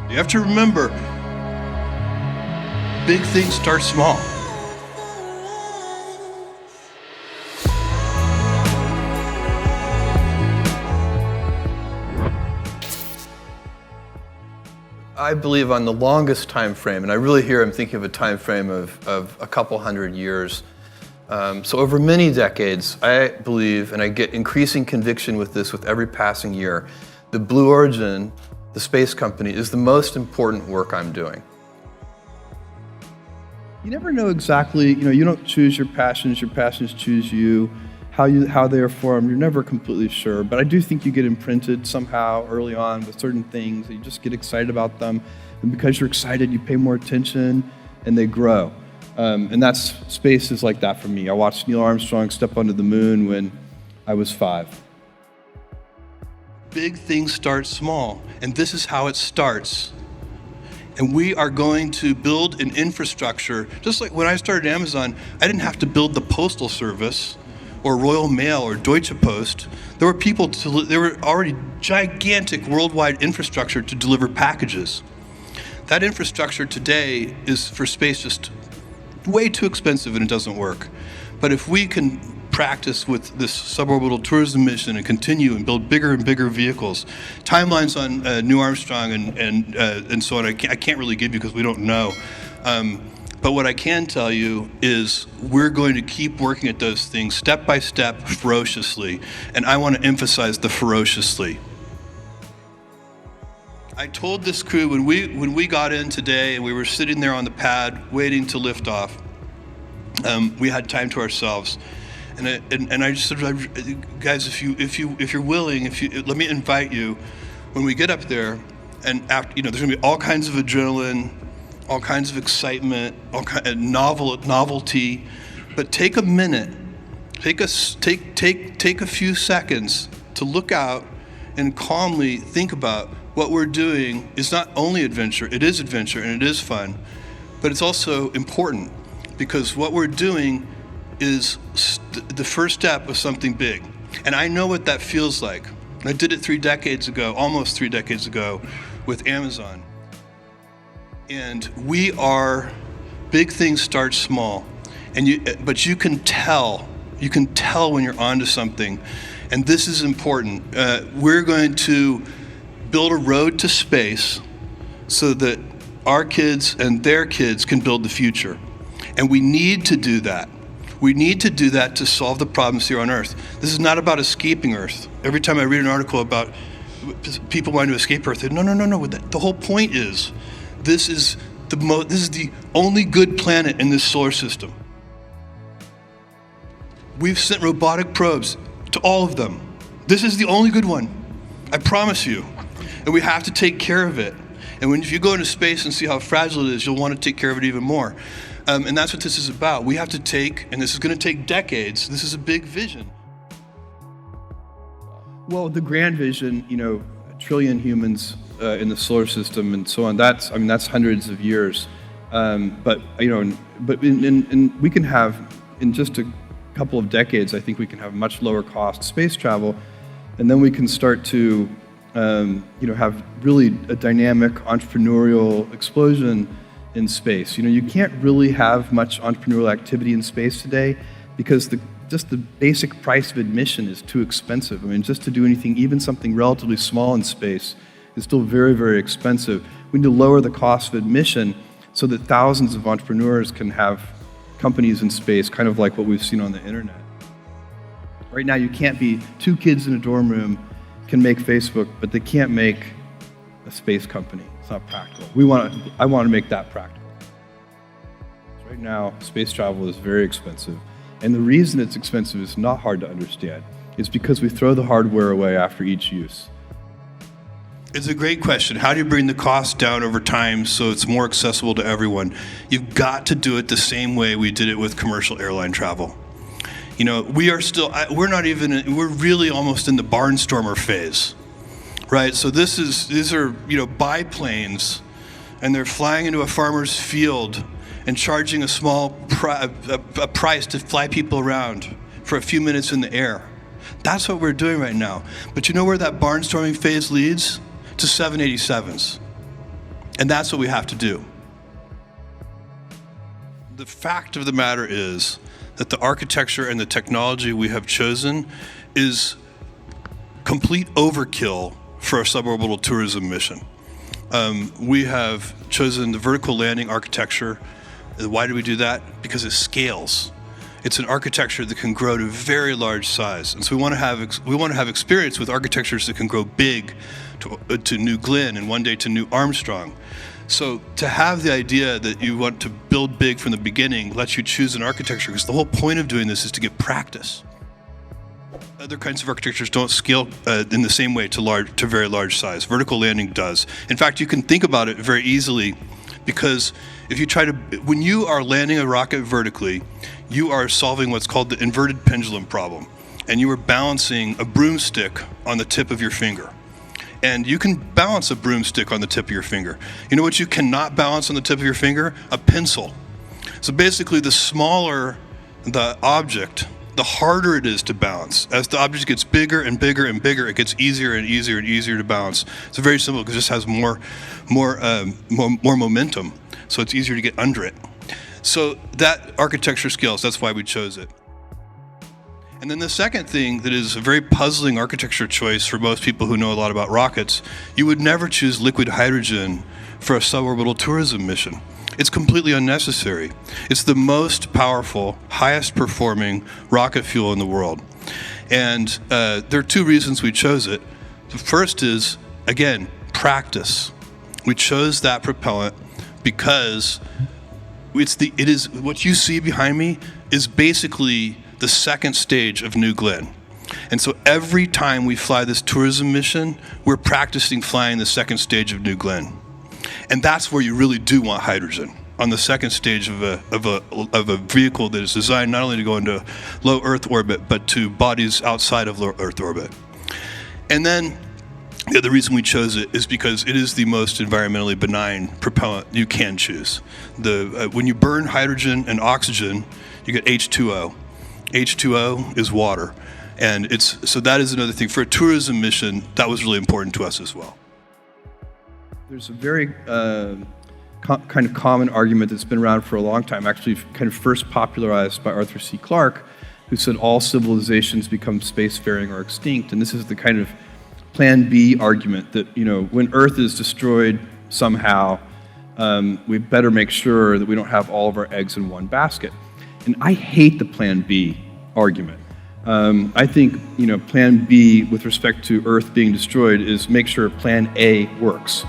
You have to remember, big things start small. I believe on the longest time frame, and I really here I'm thinking of a time frame of a couple hundred years. So over many decades, I believe, and I get increasing conviction with this with every passing year, the Blue Origin, the space company, is the most important work I'm doing. You never know exactly, you don't choose your passions choose you, how they are formed, you're never completely sure, but I do think you get imprinted somehow early on with certain things, you just get excited about them, and because you're excited, you pay more attention, and they grow. And space is like that for me. I watched Neil Armstrong step onto the moon when I was 5. Big things start small, and this is how it starts. And we are going to build an infrastructure, just like when I started Amazon, I didn't have to build the Postal Service or Royal Mail or Deutsche Post. There were already gigantic worldwide infrastructure to deliver packages. That infrastructure today is for space just way too expensive and it doesn't work. But if we can practice with this suborbital tourism mission and continue and build bigger and bigger vehicles, timelines on Neil Armstrong and so on, I can't really give you because we don't know. But what I can tell you is we're going to keep working at those things step by step, ferociously. And I want to emphasize the ferociously. I told this crew when we got in today and we were sitting there on the pad waiting to lift off, we had time to ourselves, and I just said, guys, if you're willing, let me invite you when we get up there, and after, there's gonna be all kinds of adrenaline, all kinds of excitement, all kind of novelty, but take a minute, take a few seconds to look out and calmly think about what we're doing is not only adventure, it is adventure and it is fun, but it's also important because what we're doing is the first step of something big. And I know what that feels like. I did it 3 decades ago, almost 3 decades ago with Amazon. And big things start small, but you can tell when you're onto something. And this is important. We're going to build a road to space so that our kids and their kids can build the future. And we need to do that. We need to do that to solve the problems here on Earth. This is not about escaping Earth. Every time I read an article about people wanting to escape Earth, no. The whole point is, this is the only good planet in this solar system. We've sent robotic probes to all of them. This is the only good one, I promise you. And we have to take care of it. And if you go into space and see how fragile it is, you'll want to take care of it even more. And that's what this is about. We have to take, and this is going to take decades, this is a big vision. Well, the grand vision, a trillion humans in the solar system and so on, that's hundreds of years. But we can have, in just a couple of decades, I think we can have much lower cost space travel, and then we can start to have really a dynamic entrepreneurial explosion in space. You can't really have much entrepreneurial activity in space today because just the basic price of admission is too expensive. Just to do anything, even something relatively small in space, is still very, very expensive. We need to lower the cost of admission so that thousands of entrepreneurs can have companies in space, kind of like what we've seen on the internet. Right now, you can't be 2 kids in a dorm room can make Facebook, but they can't make a space company. It's not practical. I want to make that practical. So right now, space travel is very expensive. And the reason it's expensive is not hard to understand. It's because we throw the hardware away after each use. It's a great question. How do you bring the cost down over time so it's more accessible to everyone? You've got to do it the same way we did it with commercial airline travel. We're really almost in the barnstormer phase, right? So these are biplanes, and they're flying into a farmer's field and charging a small price to fly people around for a few minutes in the air. That's what we're doing right now. But you know where that barnstorming phase leads? To 787s. And that's what we have to do. The fact of the matter is that the architecture and the technology we have chosen is complete overkill for a suborbital tourism mission. We have chosen the vertical landing architecture. Why do we do that? Because it scales. It's an architecture that can grow to very large size, and so we want to have experience with architectures that can grow big to New Glenn and one day to New Armstrong. So to have the idea that you want to build big from the beginning lets you choose an architecture, because the whole point of doing this is to get practice. Other kinds of architectures don't scale in the same way to very large size. Vertical landing does. In fact, you can think about it very easily, because if you when you are landing a rocket vertically, you are solving what's called the inverted pendulum problem, and you are balancing a broomstick on the tip of your finger. And you can balance a broomstick on the tip of your finger. You know what you cannot balance on the tip of your finger? A pencil. So basically, the smaller the object, the harder it is to balance. As the object gets bigger and bigger and bigger, it gets easier and easier and easier to balance. It's very simple because it just has more momentum, so it's easier to get under it. So that architecture scales. That's why we chose it. And then the second thing that is a very puzzling architecture choice for most people who know a lot about rockets, you would never choose liquid hydrogen for a suborbital tourism mission. It's completely unnecessary. It's the most powerful, highest performing rocket fuel in the world. And there are two reasons we chose it. The first is, again, practice. We chose that propellant because it is what you see behind me is basically the second stage of New Glenn. And so every time we fly this tourism mission, we're practicing flying the second stage of New Glenn. And that's where you really do want hydrogen, on the second stage of a vehicle that is designed not only to go into low Earth orbit, but to bodies outside of low Earth orbit. And then the other reason we chose it is because it is the most environmentally benign propellant you can choose. When you burn hydrogen and oxygen, you get H2O. H2O is water. And so that is another thing. For a tourism mission, that was really important to us as well. There's a very kind of common argument that's been around for a long time, actually kind of first popularized by Arthur C. Clarke, who said all civilizations become spacefaring or extinct. And this is the kind of Plan B argument that, when Earth is destroyed somehow, we better make sure that we don't have all of our eggs in one basket. And I hate the Plan B argument. I think, Plan B with respect to Earth being destroyed is make sure Plan A works.